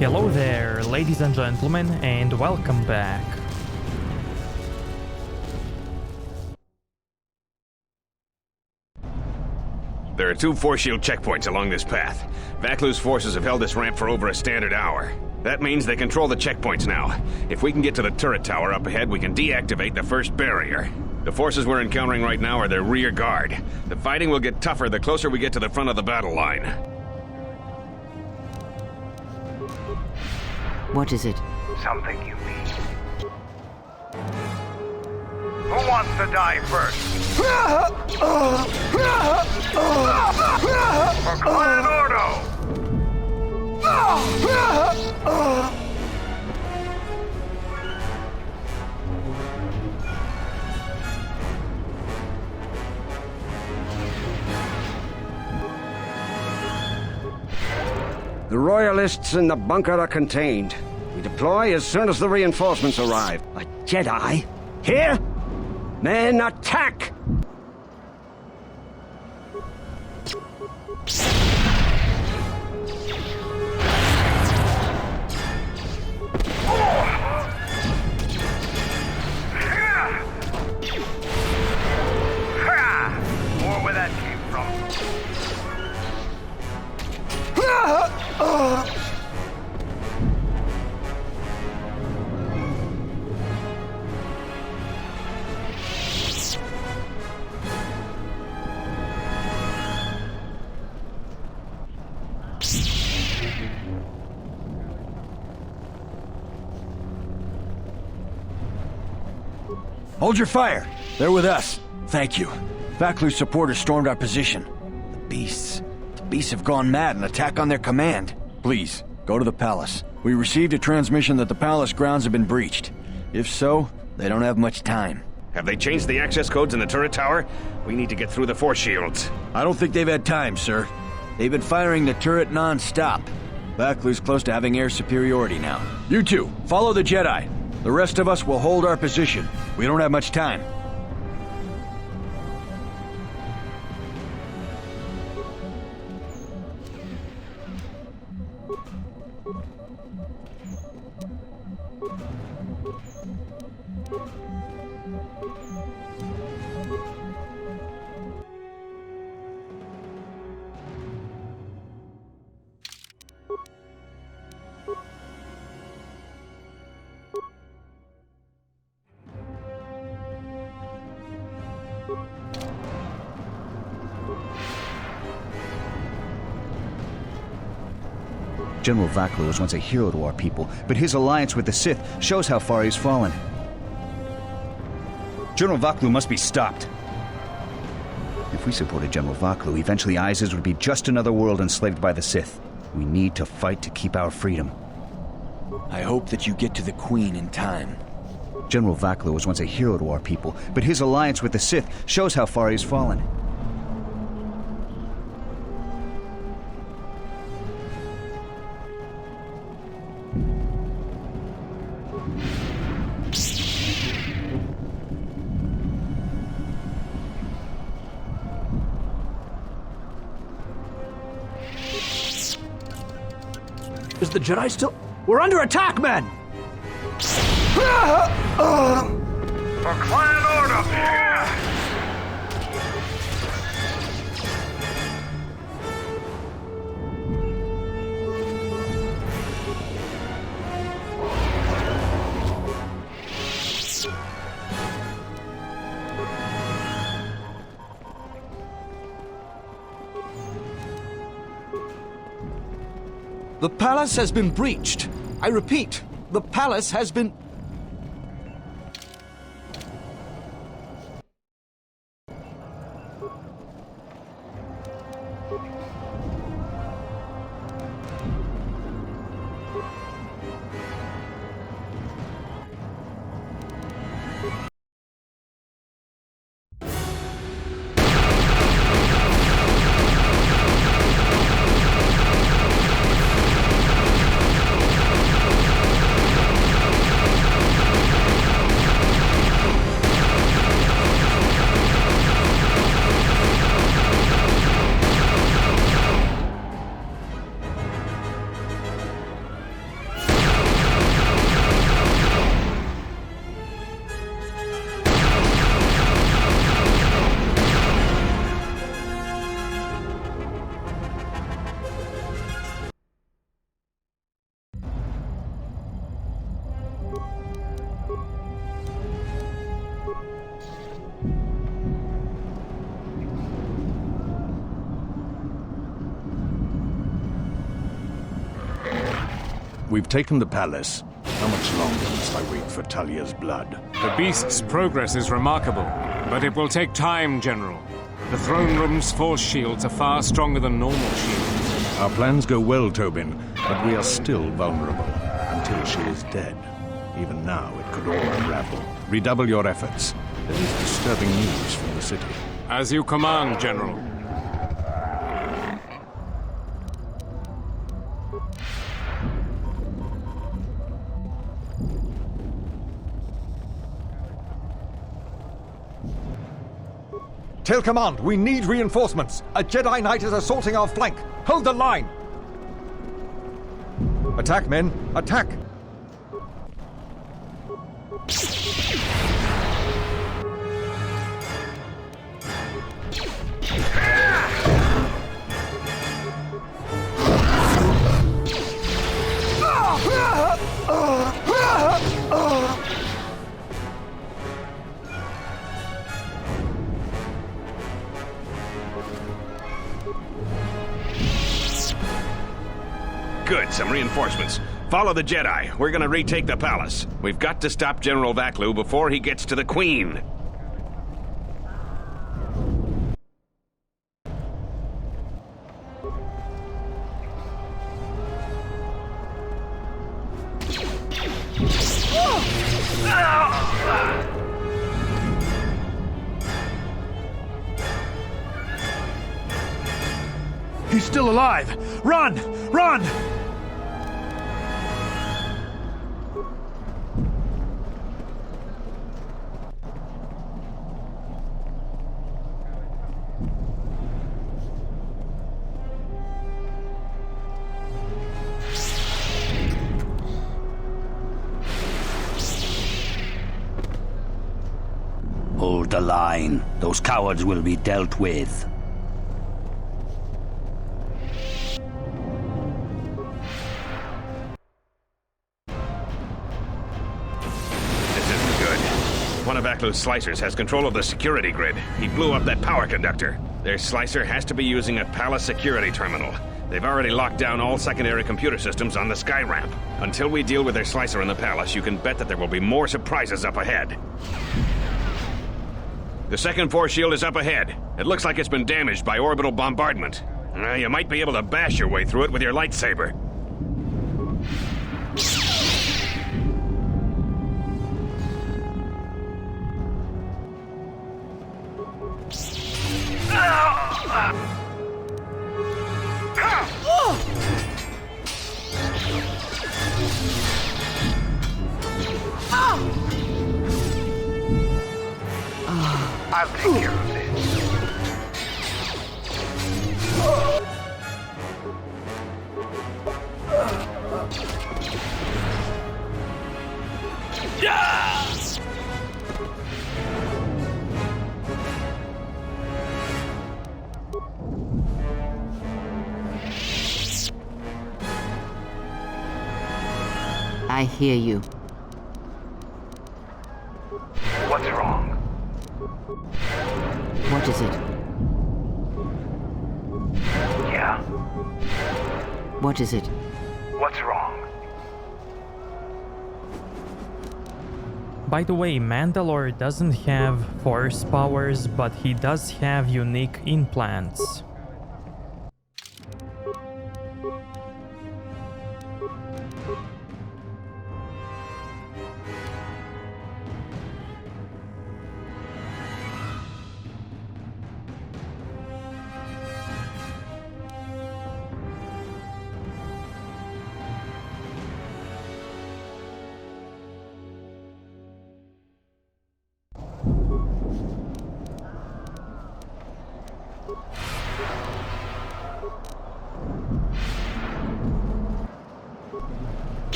Hello there, ladies and gentlemen, and welcome back. There are 2 force shield checkpoints along this path. Vaklu's forces have held this ramp for over a standard hour. That means they control the checkpoints now. If we can get to the turret tower up ahead, we can deactivate the first barrier. The forces we're encountering right now are their rear guard. The fighting will get tougher the closer we get to the front of the battle line. What is it? Something you need. Who wants to die first? For Clan Ordo! The Royalists in the bunker are contained. We deploy as soon as the reinforcements arrive. A Jedi? Here? Men, attack! More where that came from. Hold your fire. They're with us. Thank you. Vaklu's supporters stormed our position. The beasts have gone mad and attack on their command. Please, go to the palace. We received a transmission that the palace grounds have been breached. If so, they don't have much time. Have they changed the access codes in the turret tower? We need to get through the force shields. I don't think they've had time, sir. They've been firing the turret non-stop. Vaklu's close to having air superiority now. You two, follow the Jedi. The rest of us will hold our position. We don't have much time. General Vaklu was once a hero to our people, but his alliance with the Sith shows how far he's fallen. General Vaklu must be stopped. If we supported General Vaklu, eventually Izes would be just another world enslaved by the Sith. We need to fight to keep our freedom. I hope that you get to the Queen in time. General Vaklu was once a hero to our people, but his alliance with the Sith shows how far he's fallen. Is the Jedi still... We're under attack, men! For Clan Ordo! The palace has been breached. I repeat, the palace has been... We've taken the palace. How much longer must I wait for Talia's blood? The beast's progress is remarkable, but it will take time, General. The throne room's force shields are far stronger than normal shields. Our plans go well, Tobin, but we are still vulnerable until she is dead. Even now, it could all unravel. Redouble your efforts. There is disturbing news from the city. As you command, General. Tell command, we need reinforcements. A Jedi Knight is assaulting our flank. Hold the line! Attack, men! Attack! Good, some reinforcements. Follow the Jedi. We're gonna retake the palace. We've got to stop General Vaklu before he gets to the Queen. He's still alive! Run! Run! Hold the line. Those cowards will be dealt with. One of Vaklu's slicers has control of the security grid. He blew up that power conductor. Their slicer has to be using a palace security terminal. They've already locked down all secondary computer systems on the sky ramp. Until we deal with their slicer in the palace, you can bet that there will be more surprises up ahead. The second force shield is up ahead. It looks like it's been damaged by orbital bombardment. You might be able to bash your way through it with your lightsaber. I'll take care of this. I hear you. What's wrong? What is it? Yeah. What is it? What's wrong? By the way, Mandalore doesn't have force powers, but he does have unique implants.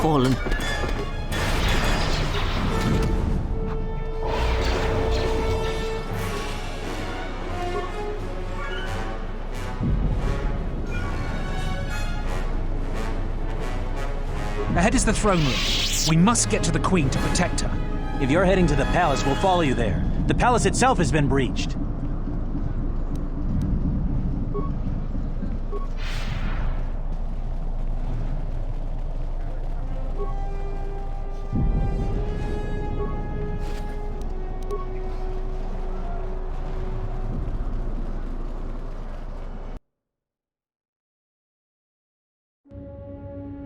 Fallen. Ahead is the throne room. We must get to the Queen to protect her. If you're heading to the palace, we'll follow you there. The palace itself has been breached.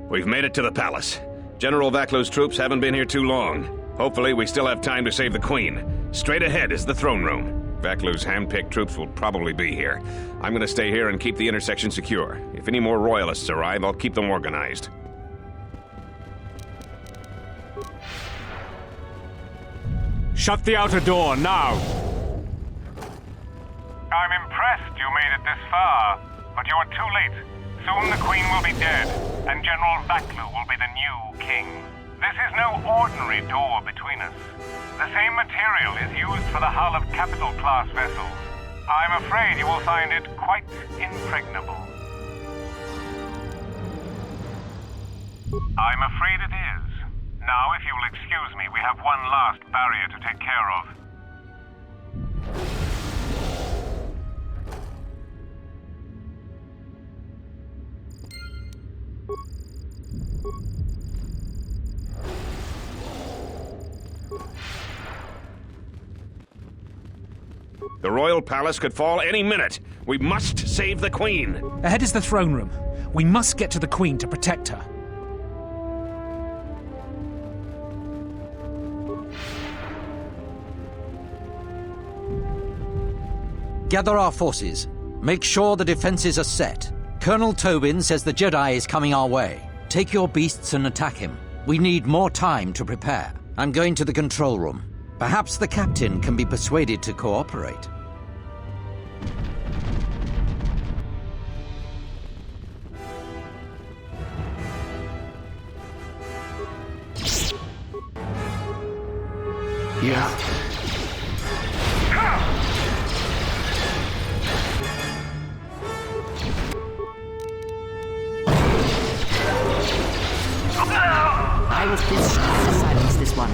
We've made it to the palace. General Vaklu's troops haven't been here too long. Hopefully, we still have time to save the Queen. Straight ahead is the throne room. Vaklu's hand-picked troops will probably be here. I'm gonna stay here and keep the intersection secure. If any more royalists arrive, I'll keep them organized. Shut the outer door, now! I'm impressed you made it this far, but you're too late. Soon the Queen will be dead, and General Vaklu will be the new king. This is no ordinary door between us. The same material is used for the hull of capital-class vessels. I'm afraid you will find it quite impregnable. I'm afraid it is. Now, if you'll excuse me, we have one last barrier to take care of. The royal palace could fall any minute. We must save the Queen. Ahead is the throne room. We must get to the Queen to protect her. Gather our forces. Make sure the defenses are set. Colonel Tobin says the Jedi is coming our way. Take your beasts and attack him. We need more time to prepare. I'm going to the control room. Perhaps the captain can be persuaded to cooperate. Yeah. I was destined to silence this one.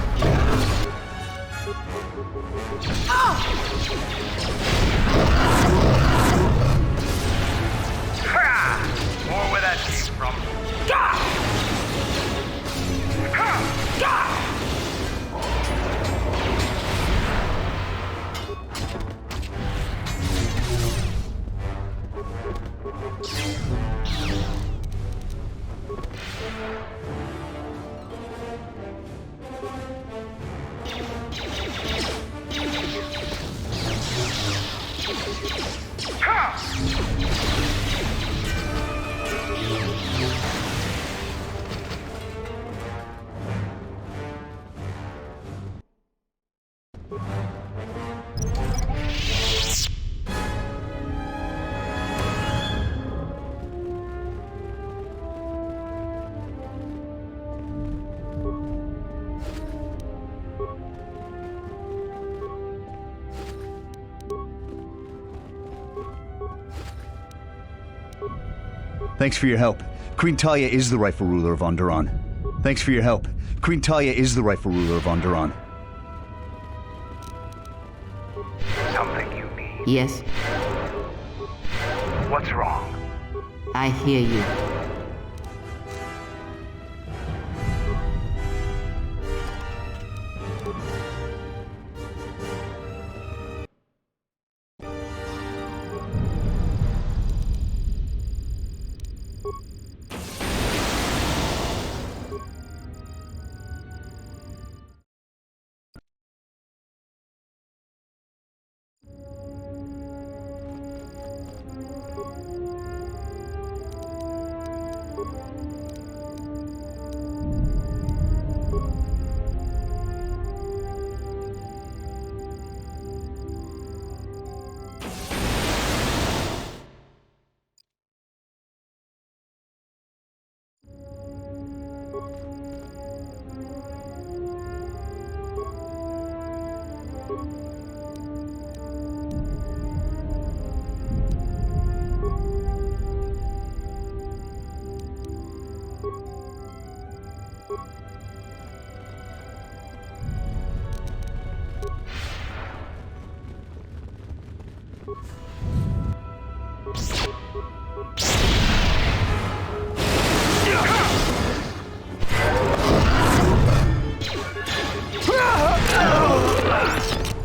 More where that came from. Thanks for your help. Queen Talia is the rightful ruler of Onderon. Thanks for your help. Queen Talia is the rightful ruler of Onderon. Something you need. Yes, What's wrong? I hear you.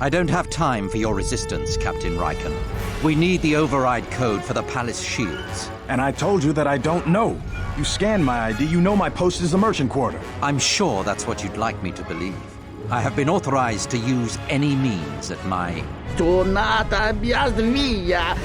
I don't have time for your resistance, Captain Riken. We need the override code for the palace shields. And I told you that I don't know. You scanned my ID, you know my post is the merchant quarter. I'm sure that's what you'd like me to believe. I have been authorized to use any means at my... Tornata via.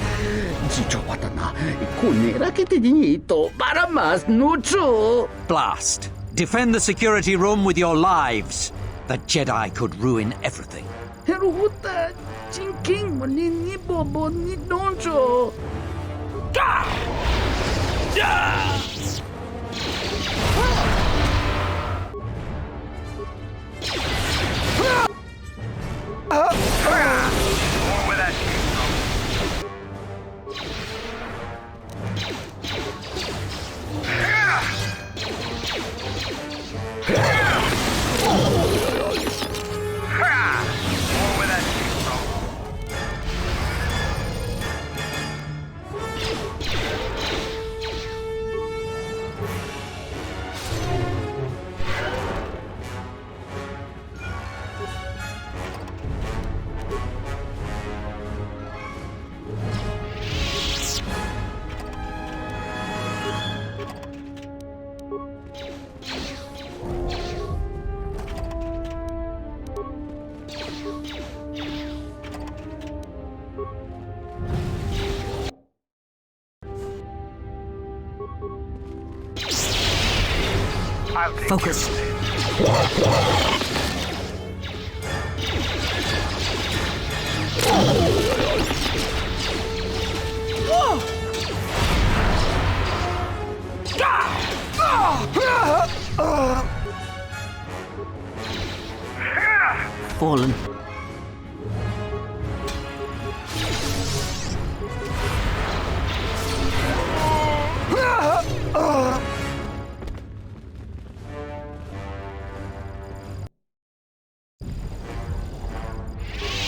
Dziczowatana, kunera ketinito, baramas nuchu. Blast. Defend the security room with your lives. The Jedi could ruin everything. Heruta, chinking, ni bobo, ni donjo. Focus. Fallen.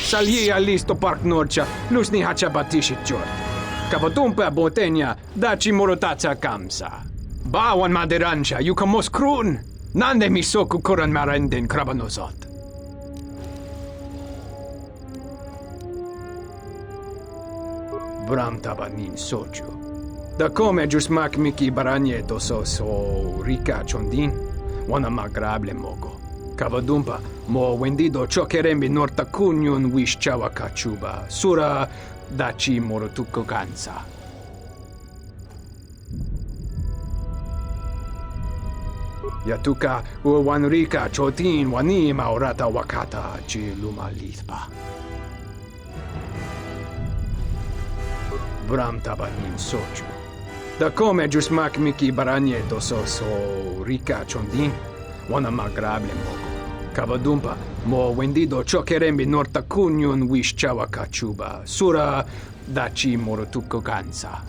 Salia listo park norcia, lusni hacha batishit jord. Kapotumpa botenia, dachi morotaca kamsa. Bawan maderancha, yukamos krun. Nande misoku koran marenden krabanosot. Bram tabanin soju. Da come jusmak miki baranye dosos o rika chondin, wana magrable mogo. Kavadumpa, mo wendido chokerembi norta kunyun wish chawa kachuba, sura dachi morotuko kansa. Yatuka uwanrika chotin wani maurata wakata chi luma lithpa. Bram tabanin soju. Da come jusmak miki baranye dosos o rika chondin, wana magrable mogo. Kavadumpa, mo wendido chokerembi norta kunyun wish chawa kachuba, sura dachi morotuko kansa.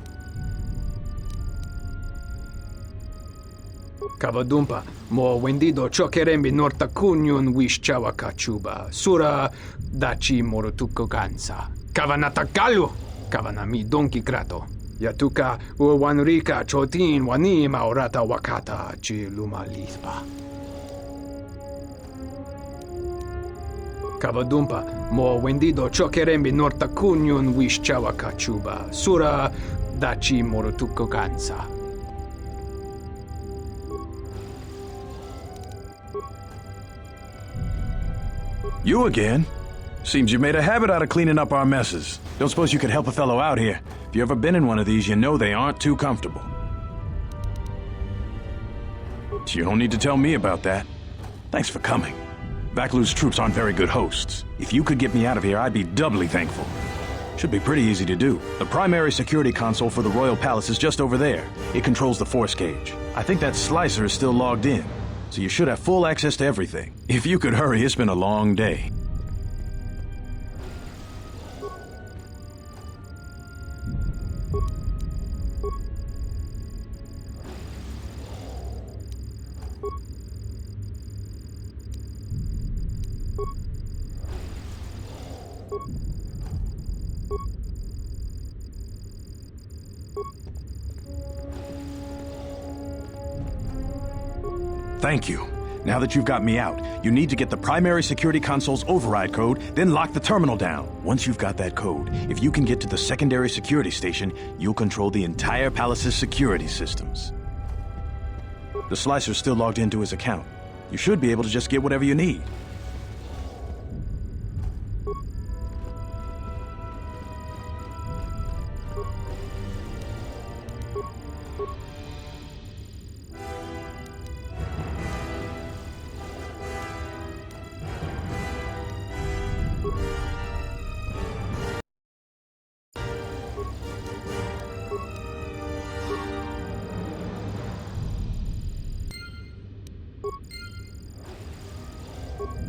Kavadumpa, mo wendido chokerembi norta kunyun wish chawa kachuba, sura dachi morotuko kansa. Kavanatakalu, kavanami donki krato. Yatuka uwanrika chotin wani maurata wakata chi luma lithpa. Kavadumpa, mo wendido chokerembi norta kunyun wish chawa kachuba, sura dachi morotuko kansa. You again? Seems you made a habit out of cleaning up our messes. Don't suppose you could help a fellow out here? If you ever been in one of these, you know they aren't too comfortable. You don't need to tell me about that. Thanks for coming. Vaklu's troops aren't very good hosts. If you could get me out of here, I'd be doubly thankful. Should be pretty easy to do. The primary security console for the Royal Palace is just over there. It controls the force cage. I think that slicer is still logged in, so you should have full access to everything. If you could hurry, it's been a long day. Thank you. Now that you've got me out, you need to get the primary security console's override code, then lock the terminal down. Once you've got that code, if you can get to the secondary security station, you'll control the entire palace's security systems. The Slicer's still logged into his account. You should be able to just get whatever you need.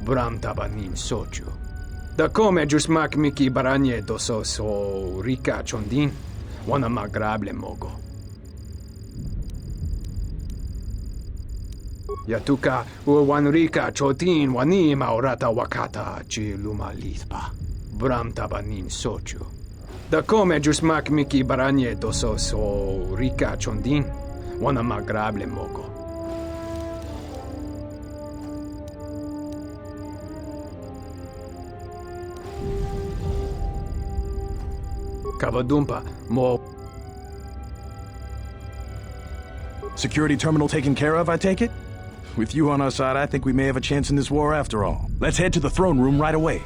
Bram tabanin soju. Da come giusmak miki baranie doso so rika chondin, wana magrable mogo. Yatuka wan rika chotin wani maurata wakata chi luma lithpa. Bram tabanin soju. Da come giusmak miki baranie doso so rika chondin, wana magrable mogo. Kavadumpa, mo. Security terminal taken care of, I take it? With you on our side, I think we may have a chance in this war after all. Let's head to the throne room right away.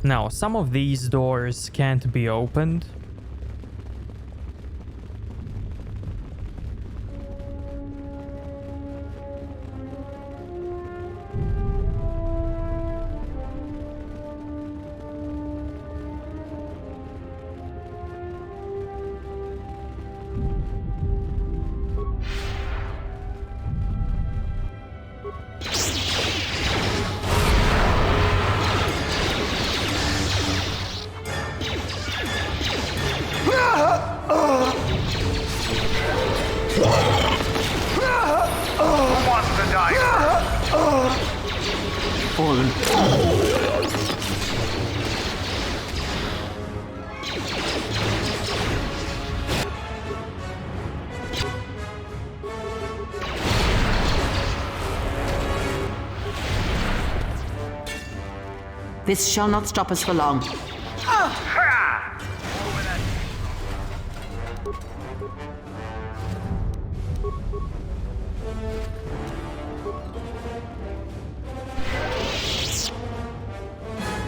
Now, some of these doors can't be opened. This shall not stop us for long.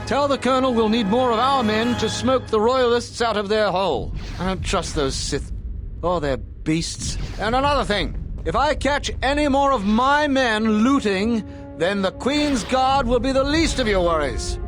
Tell the Colonel we'll need more of our men to smoke the Royalists out of their hole. I don't trust those Sith or their beasts. And another thing, if I catch any more of my men looting, then the Queen's Guard will be the least of your worries.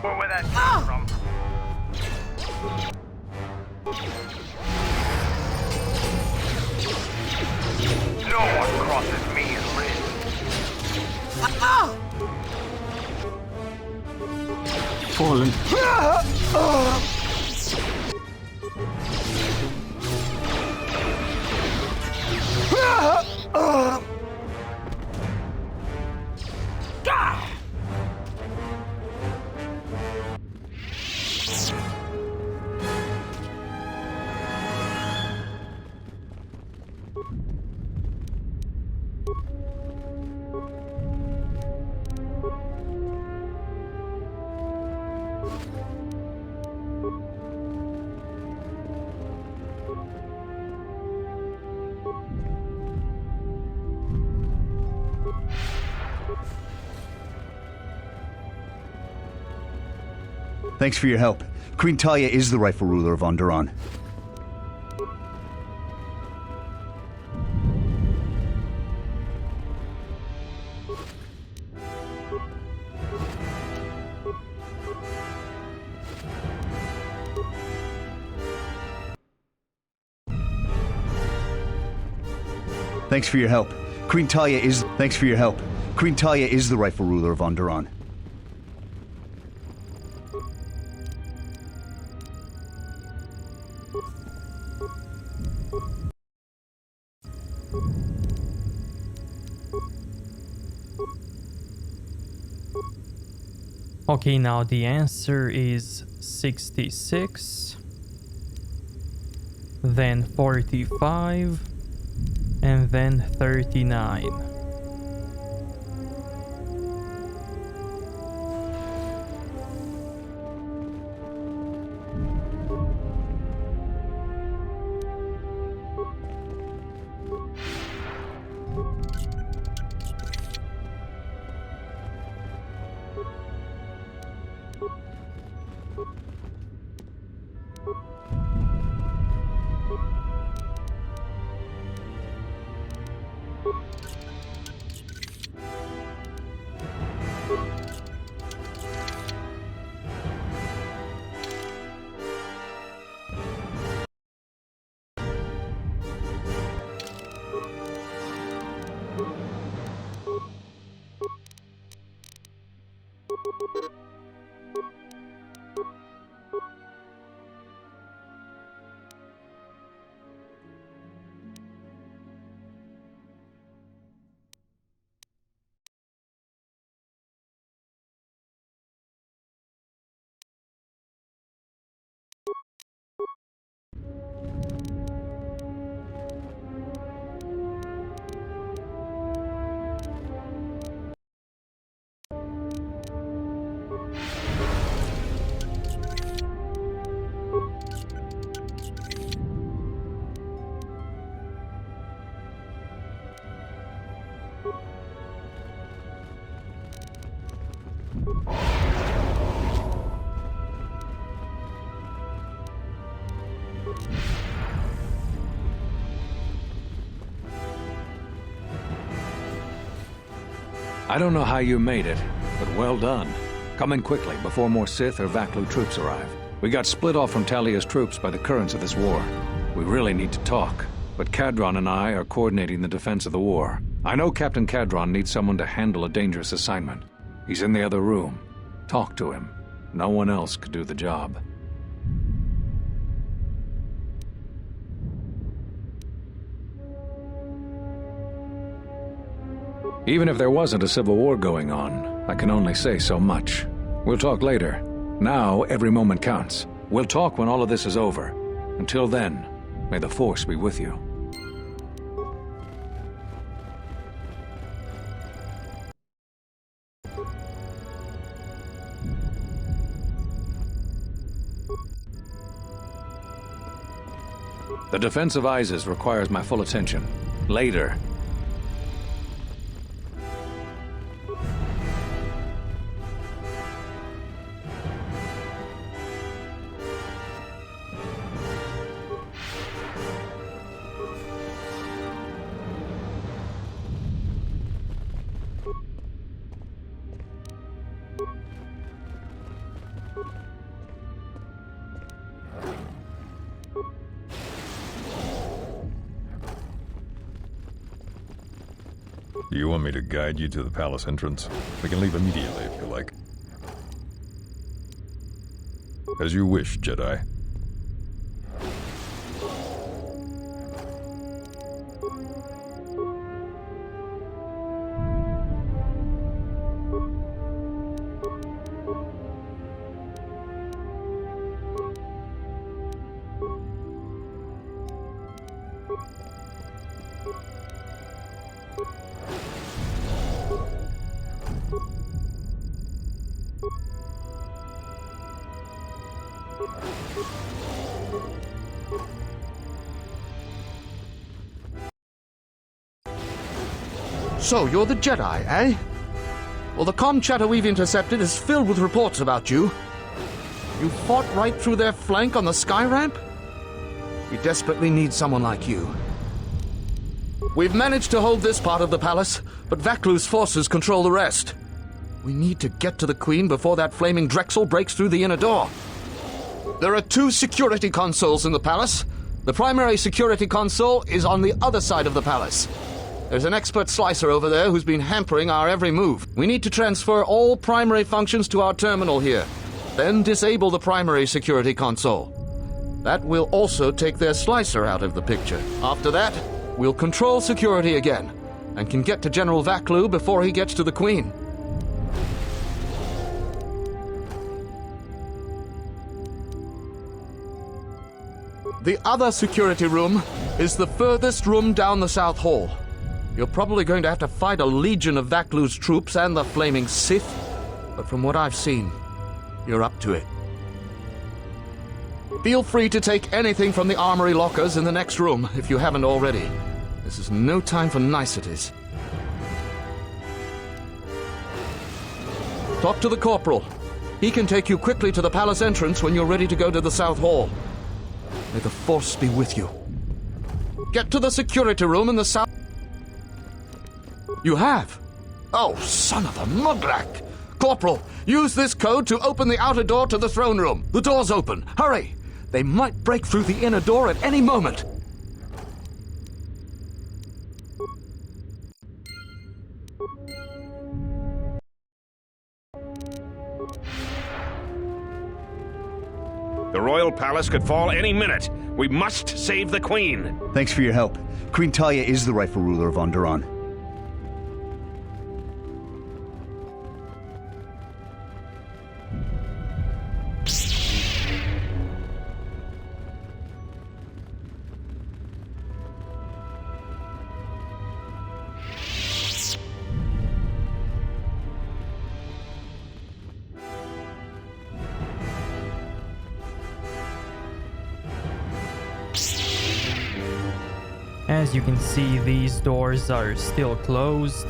Where that came from? No one crosses me and lives. Fallen. Thanks for your help. Queen Talia is the rightful ruler of Onderon. Thanks for your help. Queen Talia is... Thanks for your help. Queen Talia is the rightful ruler of Onderon. Okay, now the answer is 66, then 45, and then 39. I don't know how you made it, but well done. Come in quickly before more Sith or Vaklu troops arrive. We got split off from Talia's troops by the currents of this war. We really need to talk, but Cadron and I are coordinating the defense of the war. I know Captain Cadron needs someone to handle a dangerous assignment. He's in the other room. Talk to him. No one else could do the job. Even if there wasn't a civil war going on, I can only say so much. We'll talk later. Now, every moment counts. We'll talk when all of this is over. Until then, may the Force be with you. The defense of Isis requires my full attention. Later. Do you want me to guide you to the palace entrance? We can leave immediately if you like. As you wish, Jedi. So, you're the Jedi, eh? Well, the comm chatter we've intercepted is filled with reports about you. You fought right through their flank on the sky ramp? We desperately need someone like you. We've managed to hold this part of the palace, but Vaklu's forces control the rest. We need to get to the Queen before that flaming Drexel breaks through the inner door. There are 2 security consoles in the palace. The primary security console is on the other side of the palace. There's an expert slicer over there who's been hampering our every move. We need to transfer all primary functions to our terminal here, then disable the primary security console. That will also take their slicer out of the picture. After that, we'll control security again, and can get to General Vaklu before he gets to the Queen. The other security room is the furthest room down the South Hall. You're probably going to have to fight a legion of Vaklu's troops and the flaming Sith, but from what I've seen, you're up to it. Feel free to take anything from the armory lockers in the next room if you haven't already. This is no time for niceties. Talk to the corporal. He can take you quickly to the palace entrance when you're ready to go to the South Hall. May the Force be with you. Get to the security room in the south... You have? Oh, son of a mugrak! Corporal, use this code to open the outer door to the throne room. The door's open. Hurry! They might break through the inner door at any moment. The royal palace could fall any minute. We must save the Queen. Thanks for your help. Queen Talia is the rightful ruler of Onderon. As you can see, these doors are still closed.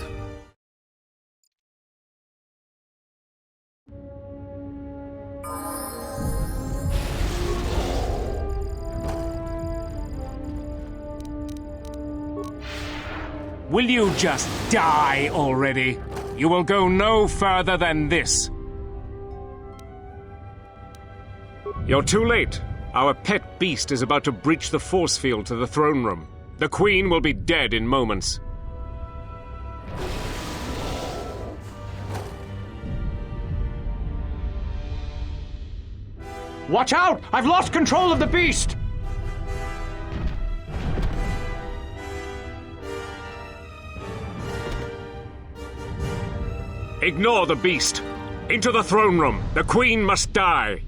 Will you just die already? You will go no further than this. You're too late. Our pet beast is about to breach the force field to the throne room. The Queen will be dead in moments. Watch out! I've lost control of the beast! Ignore the beast. Into the throne room. The Queen must die.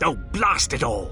Oh, blast it all!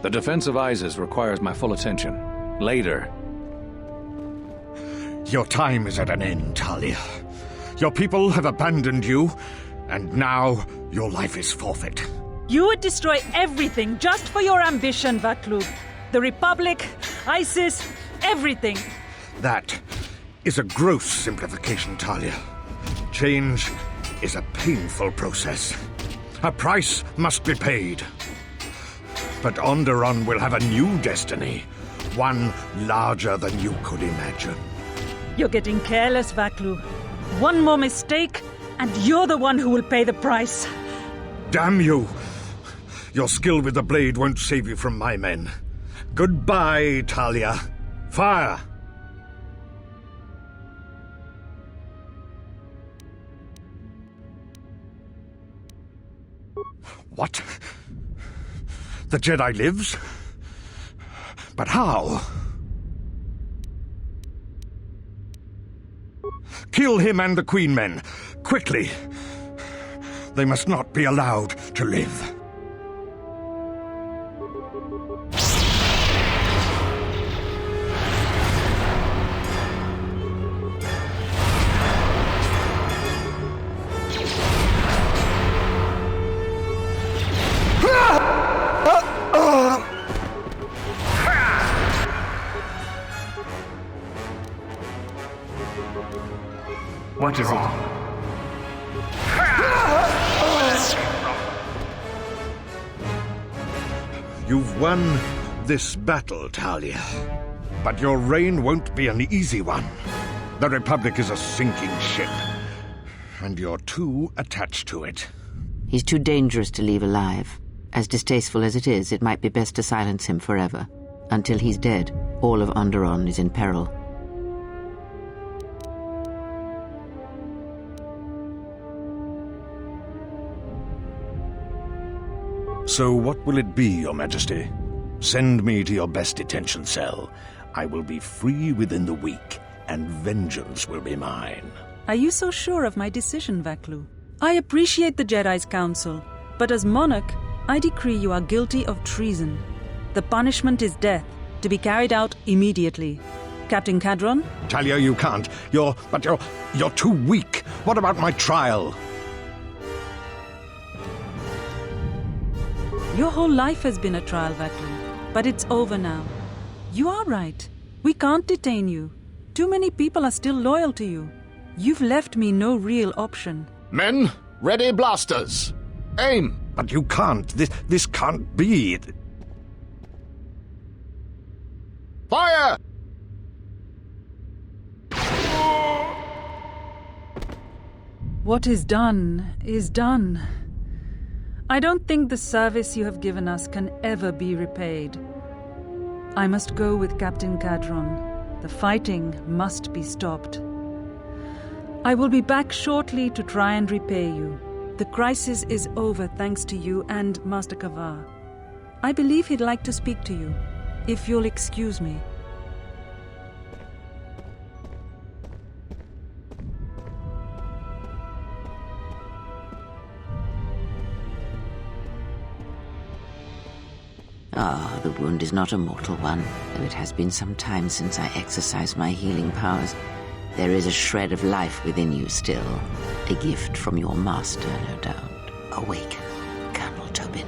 The defense of Isis requires my full attention. Later. Your time is at an end, Talia. Your people have abandoned you, and now your life is forfeit. You would destroy everything just for your ambition, Vaklu. The Republic, ISIS, everything. That is a gross simplification, Talia. Change is a painful process. A price must be paid. But Onderon will have a new destiny, one larger than you could imagine. You're getting careless, Vaklu. One more mistake, and you're the one who will pay the price. Damn you! Your skill with the blade won't save you from my men. Goodbye, Talia. Fire! What? The Jedi lives? But how? Kill him and the Queen men, quickly. They must not be allowed to live. What is it? You've won this battle, Talia. But your reign won't be an easy one. The Republic is a sinking ship, and you're too attached to it. He's too dangerous to leave alive. As distasteful as it is, it might be best to silence him forever. Until he's dead, all of Onderon is in peril. So what will it be, Your Majesty? Send me to your best detention cell. I will be free within the week, and vengeance will be mine. Are you so sure of my decision, Vaklu? I appreciate the Jedi's counsel, but as monarch, I decree you are guilty of treason. The punishment is death, to be carried out immediately. Captain Cadron? Talia, you can't. You're too weak. What about my trial? Your whole life has been a trial, Vaklu, but it's over now. You are right. We can't detain you. Too many people are still loyal to you. You've left me no real option. Men, ready blasters. Aim! But you can't. This can't be. Fire! What is done is done. I don't think the service you have given us can ever be repaid. I must go with Captain Cadron. The fighting must be stopped. I will be back shortly to try and repay you. The crisis is over thanks to you and Master Kavar. I believe he'd like to speak to you, if you'll excuse me. Ah, the wound is not a mortal one, though it has been some time since I exercised my healing powers. There is a shred of life within you still. A gift from your master, no doubt. Awaken, Colonel Tobin.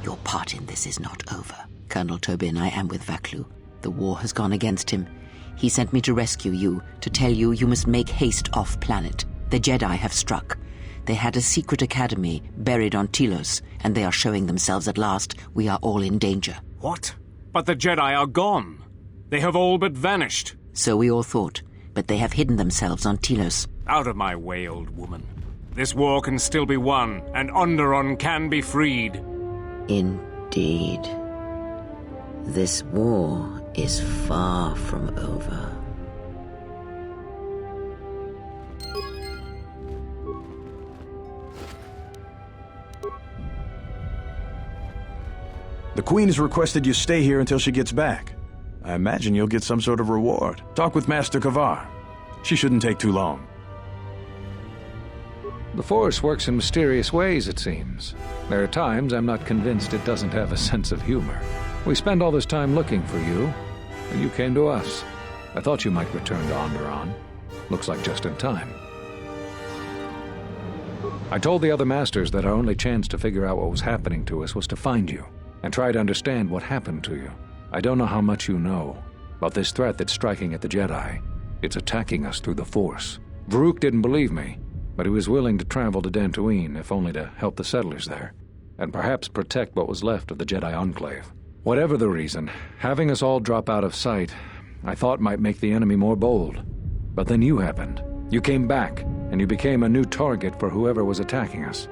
Your part in this is not over. Colonel Tobin, I am with Vaklu. The war has gone against him. He sent me to rescue you, to tell you you must make haste off-planet. The Jedi have struck. They had a secret academy buried on Telos, and they are showing themselves at last. We are all in danger. What? But the Jedi are gone. They have all but vanished. So we all thought, but they have hidden themselves on Telos. Out of my way, old woman. This war can still be won, and Onderon can be freed. Indeed. This war is far from over. The Queen has requested you stay here until she gets back. I imagine you'll get some sort of reward. Talk with Master Kavar. She shouldn't take too long. The Force works in mysterious ways, it seems. There are times I'm not convinced it doesn't have a sense of humor. We spent all this time looking for you, and you came to us. I thought you might return to Onderon. Looks like just in time. I told the other masters that our only chance to figure out what was happening to us was to find you, and try to understand what happened to you. I don't know how much you know about this threat that's striking at the Jedi. It's attacking us through the Force. Varuk didn't believe me, but he was willing to travel to Dantooine, if only to help the settlers there, and perhaps protect what was left of the Jedi Enclave. Whatever the reason, having us all drop out of sight, I thought might make the enemy more bold. But then you happened. You came back, and you became a new target for whoever was attacking us.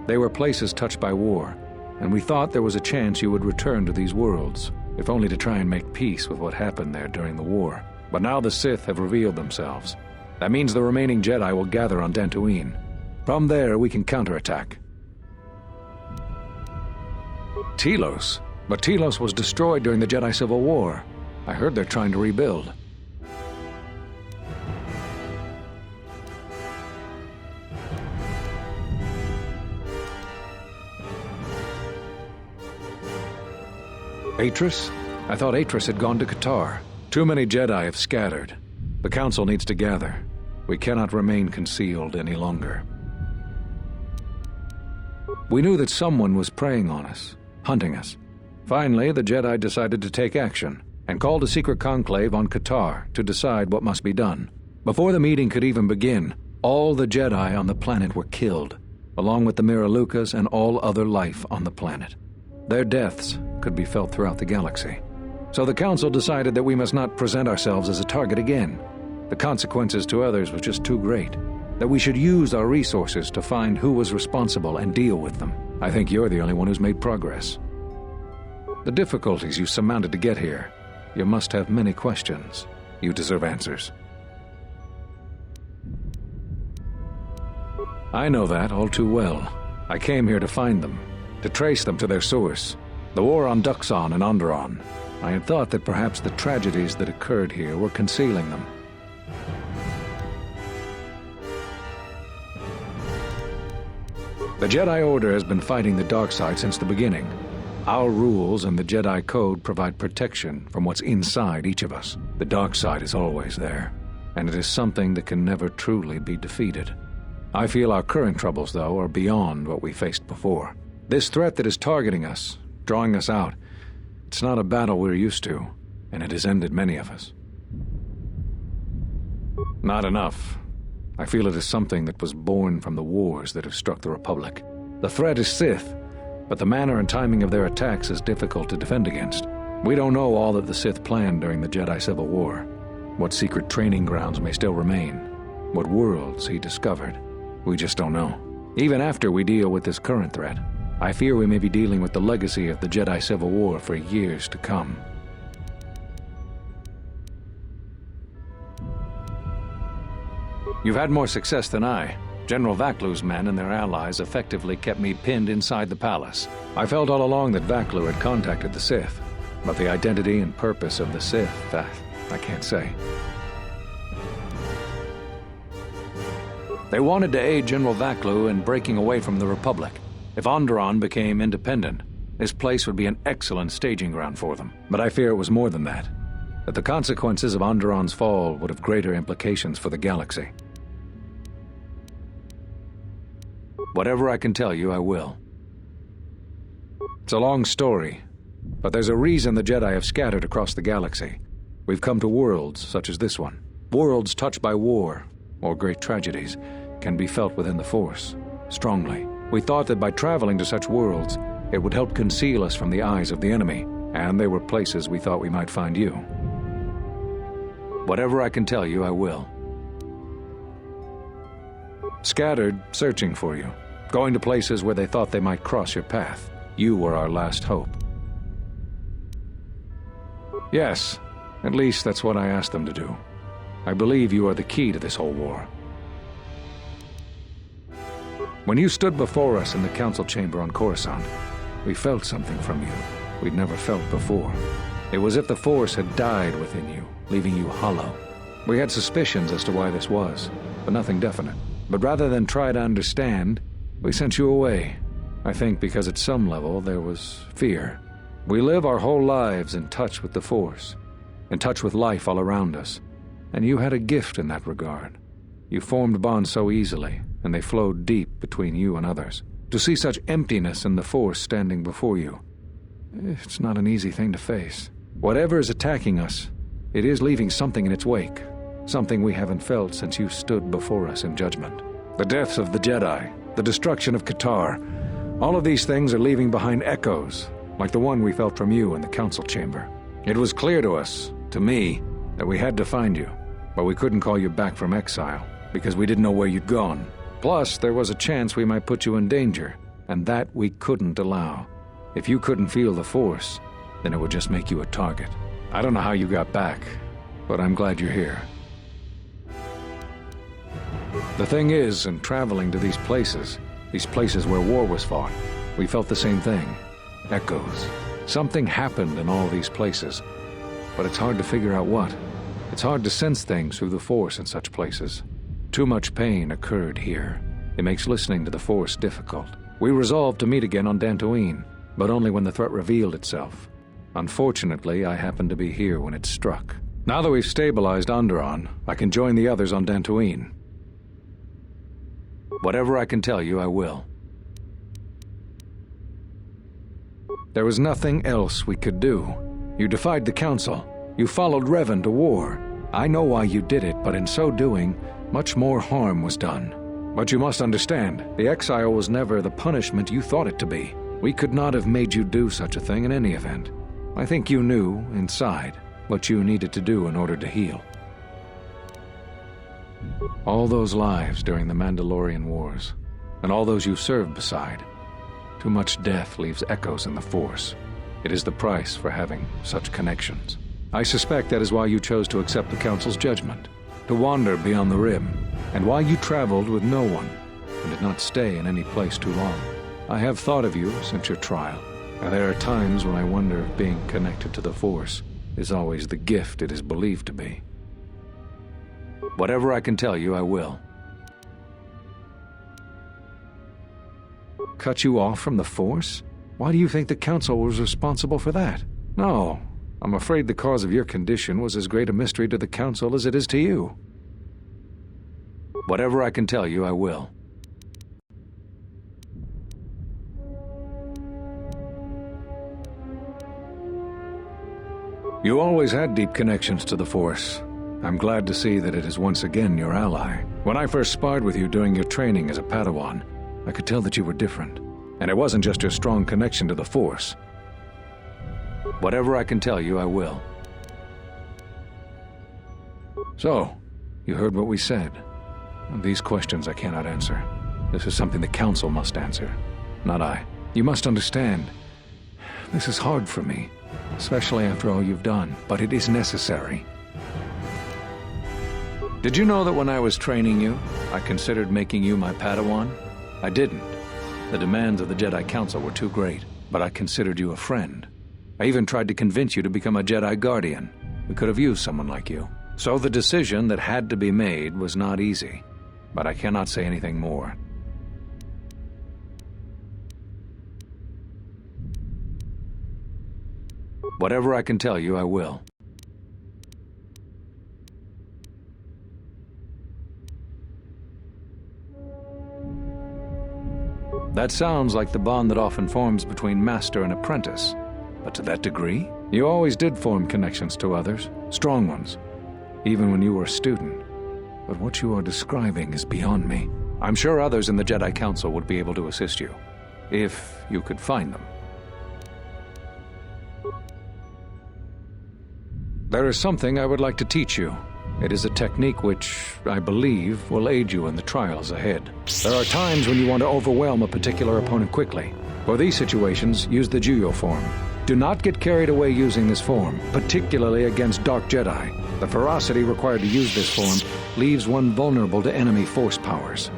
They were places touched by war, and we thought there was a chance you would return to these worlds, if only to try and make peace with what happened there during the war. But now the Sith have revealed themselves. That means the remaining Jedi will gather on Dantooine. From there, we can counterattack. Telos? But Telos was destroyed during the Jedi Civil War. I heard they're trying to rebuild. Atris? I thought Atris had gone to Kotor. Too many Jedi have scattered. The Council needs to gather. We cannot remain concealed any longer. We knew that someone was preying on us, hunting us. Finally, the Jedi decided to take action, and called a secret conclave on Kotor to decide what must be done. Before the meeting could even begin, all the Jedi on the planet were killed, along with the Miralukas and all other life on the planet. Their deaths could be felt throughout the galaxy. So the Council decided that we must not present ourselves as a target again. The consequences to others were just too great. That we should use our resources to find who was responsible and deal with them. I think you're the only one who's made progress. The difficulties you surmounted to get here. You must have many questions. You deserve answers. I know that all too well. I came here to find them, to trace them to their source. The war on Duxon and Onderon. I had thought that perhaps the tragedies that occurred here were concealing them. The Jedi Order has been fighting the dark side since the beginning. Our rules and the Jedi Code provide protection from what's inside each of us. The dark side is always there, and it is something that can never truly be defeated. I feel our current troubles, though, are beyond what we faced before. This threat that is targeting us, drawing us out, it's not a battle we're used to, and it has ended many of us. Not enough. I feel it is something that was born from the wars that have struck the Republic. The threat is Sith, but the manner and timing of their attacks is difficult to defend against. We don't know all that the Sith planned during the Jedi Civil War. What secret training grounds may still remain. What worlds he discovered. We just don't know. Even after we deal with this current threat, I fear we may be dealing with the legacy of the Jedi Civil War for years to come. You've had more success than I. General Vaklu's men and their allies effectively kept me pinned inside the palace. I felt all along that Vaklu had contacted the Sith, but the identity and purpose of the Sith, I can't say. They wanted to aid General Vaklu in breaking away from the Republic. If Onderon became independent, this place would be an excellent staging ground for them. But I fear it was more than that. That the consequences of Onderon's fall would have greater implications for the galaxy. Whatever I can tell you, I will. It's a long story, but there's a reason the Jedi have scattered across the galaxy. We've come to worlds such as this one. Worlds touched by war, or great tragedies, can be felt within the Force, strongly. We thought that by traveling to such worlds, it would help conceal us from the eyes of the enemy, and they were places we thought we might find you. Whatever I can tell you, I will. Scattered, searching for you, going to places where they thought they might cross your path. You were our last hope. Yes, at least that's what I asked them to do. I believe you are the key to this whole war. When you stood before us in the council chamber on Coruscant, we felt something from you we'd never felt before. It was as if the Force had died within you, leaving you hollow. We had suspicions as to why this was, but nothing definite. But rather than try to understand, we sent you away. I think because at some level there was fear. We live our whole lives in touch with the Force, in touch with life all around us, and you had a gift in that regard. You formed bonds so easily, and they flowed deep between you and others. To see such emptiness in the Force standing before you, it's not an easy thing to face. Whatever is attacking us, it is leaving something in its wake, something we haven't felt since you stood before us in judgment. The deaths of the Jedi, the destruction of Kotor, all of these things are leaving behind echoes, like the one we felt from you in the council chamber. It was clear to us, to me, that we had to find you, but we couldn't call you back from exile, because we didn't know where you'd gone. Plus, there was a chance we might put you in danger, and that we couldn't allow. If you couldn't feel the Force, then it would just make you a target. I don't know how you got back, but I'm glad you're here. The thing is, in traveling to these places where war was fought, we felt the same thing. Echoes. Something happened in all these places, but it's hard to figure out what. It's hard to sense things through the Force in such places. Too much pain occurred here. It makes listening to the Force difficult. We resolved to meet again on Dantooine, but only when the threat revealed itself. Unfortunately, I happened to be here when it struck. Now that we've stabilized Onderon, I can join the others on Dantooine. Whatever I can tell you, I will. There was nothing else we could do. You defied the Council. You followed Revan to war. I know why you did it, but in so doing, much more harm was done. But you must understand, the exile was never the punishment you thought it to be. We could not have made you do such a thing in any event. I think you knew, inside, what you needed to do in order to heal. All those lives during the Mandalorian Wars, and all those you served beside, too much death leaves echoes in the Force. It is the price for having such connections. I suspect that is why you chose to accept the Council's judgment, to wander beyond the Rim, and why you traveled with no one, and did not stay in any place too long. I have thought of you since your trial, and there are times when I wonder if being connected to the Force is always the gift it is believed to be. Whatever I can tell you, I will. Cut you off from the Force? Why do you think the Council was responsible for that? No, I'm afraid the cause of your condition was as great a mystery to the Council as it is to you. Whatever I can tell you, I will. You always had deep connections to the Force. I'm glad to see that it is once again your ally. When I first sparred with you during your training as a Padawan, I could tell that you were different. And it wasn't just your strong connection to the Force. Whatever I can tell you, I will. So, you heard what we said. These questions I cannot answer. This is something the Council must answer, not I. You must understand, this is hard for me, especially after all you've done, but it is necessary. Did you know that when I was training you, I considered making you my Padawan? I didn't. The demands of the Jedi Council were too great, but I considered you a friend. I even tried to convince you to become a Jedi Guardian. We could have used someone like you. So the decision that had to be made was not easy, but I cannot say anything more. Whatever I can tell you, I will. That sounds like the bond that often forms between master and apprentice. But to that degree, you always did form connections to others, strong ones, even when you were a student. But what you are describing is beyond me. I'm sure others in the Jedi Council would be able to assist you, if you could find them. There is something I would like to teach you. It is a technique which, I believe, will aid you in the trials ahead. There are times when you want to overwhelm a particular opponent quickly. For these situations, use the Juyo form. Do not get carried away using this form, particularly against Dark Jedi. The ferocity required to use this form leaves one vulnerable to enemy force powers.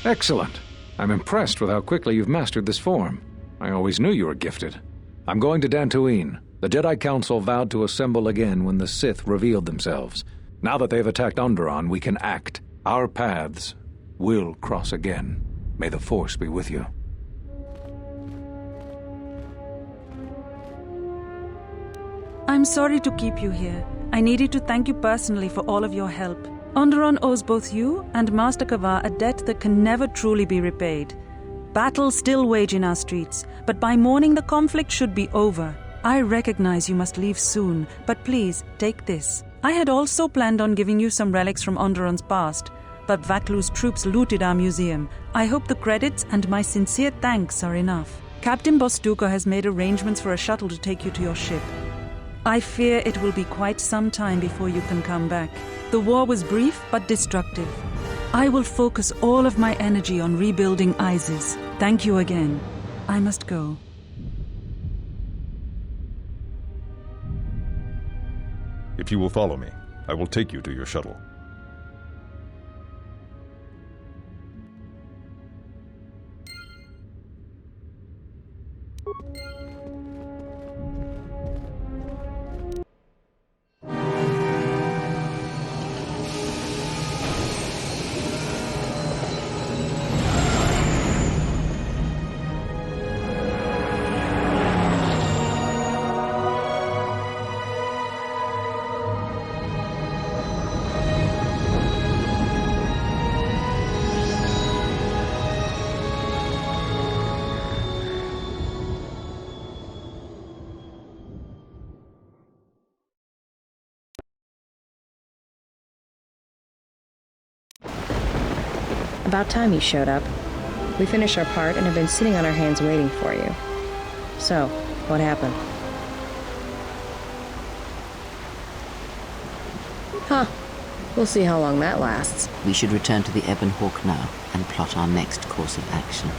Excellent. I'm impressed with how quickly you've mastered this form. I always knew you were gifted. I'm going to Dantooine. The Jedi Council vowed to assemble again when the Sith revealed themselves. Now that they've attacked Onderon, we can act. Our paths will cross again. May the Force be with you. I'm sorry to keep you here. I needed to thank you personally for all of your help. Onderon owes both you and Master Kavar a debt that can never truly be repaid. Battles still wage in our streets, but by morning the conflict should be over. I recognize you must leave soon, but please, take this. I had also planned on giving you some relics from Onderon's past, but Vaklu's troops looted our museum. I hope the credits and my sincere thanks are enough. Captain Bostuko has made arrangements for a shuttle to take you to your ship. I fear it will be quite some time before you can come back. The war was brief but destructive. I will focus all of my energy on rebuilding Isis. Thank you again. I must go. If you will follow me, I will take you to your shuttle. About time you showed up. We finished our part and have been sitting on our hands waiting for you. So, what happened? Huh. We'll see how long that lasts. We should return to the Ebon Hawk now and plot our next course of action.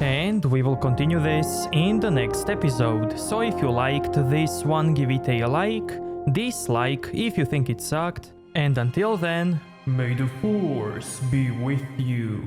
And we will continue this in the next episode, so if you liked this one, give it a like, dislike if you think it sucked, and until then, may the Force be with you.